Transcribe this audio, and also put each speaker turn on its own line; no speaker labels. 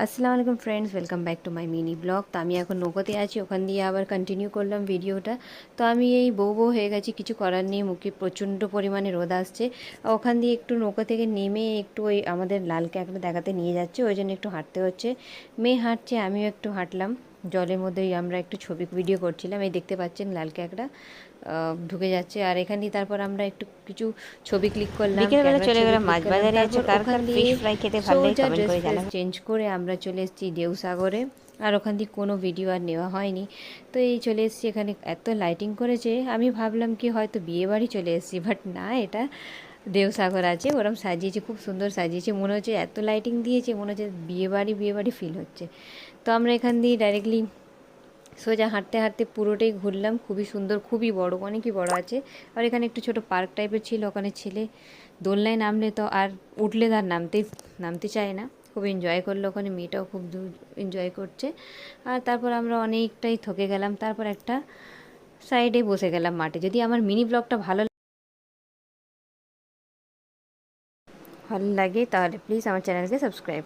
আসসালামু আলাইকুম friends, welcome back to my mini blog. তো আমি এখন নৌকোতে আছি, ওখান দিয়ে আবার কন্টিনিউ করলাম ভিডিওটা। তো আমি এই বউ হয়ে গেছি, কিছু করার নেই, মুখে প্রচণ্ড পরিমাণে রোদ আসছে। ওখান দিয়ে একটু নৌকো থেকে নেমে একটু ওই আমাদের লাল কাঁকড়া দেখাতে নিয়ে যাচ্ছে, ওই জন্য একটু হাঁটতে হচ্ছে। মেয়ে হাঁটছে, আমিও একটু হাঁটলাম। জলের মধ্যেই আমরা একটু ছবি ভিডিও করছিলাম। এই দেখতে পাচ্ছেন লাল কাঁকড়া ঢুকে যাচ্ছে, আর এখান দিয়ে তারপর আমরা একটু কিছু ছবি ক্লিক করলাম,
বিকেলবেলা
ক্যামেরার
চলে
ছবি
গেলাম
ক্লিক
মাছ
করলাম।
বাজারে। আছে
তারপর
কার
ওখান
কার
দিয়ে
ফিশ ফ্রাই খেতে ভালো লাগে
সোজা
কমেন্ট
ড্রেস
করে
ফ্রেস
জানাবেন।
চেঞ্জ করে আমরা চলে এসেছি দেউসাগরে। আর ওখান দিয়ে কোনো ভিডিও আর নেওয়া হয়নি। তো এই চলে এসেছি, এখানে এত লাইটিং করেছে, আমি ভাবলাম কি হয়তো বিয়েবাড়ি চলে এসেছি, বাট না, এটা দেউসাগর আছে। ওরম সাজিয়েছে, খুব সুন্দর সাজিয়েছে, মনে হচ্ছে এত লাইটিং দিয়েছে, মনে হচ্ছে বিয়েবাড়ি বিয়েবাড়ি ফিল হচ্ছে। তো আমরা এখান দিয়ে ডাইরেক্টলি সোজা হাঁটতে হাঁটতে পুরোটাই ঘুরলাম। খুবই সুন্দর, খুবই বড়, অনেকই বড় আছে। আর এখানে একটু ছোট পার্ক টাইপের ছিল, ওখানে ছেলে দোলনায় নামলে তো আর উঠলে তার নামতে চায় না। খুব এনজয় করলো ওখানে, মেয়েটাও খুব এনজয় করছে। আর তারপর আমরা অনেকটাই থকে গেলাম, তারপর একটা সাইডে বসে গেলাম মাঠে। যদি আমার মিনি ব্লগটা ভালো লাগে তাহলে প্লিজ আমার চ্যানেলকে সাবস্ক্রাইব।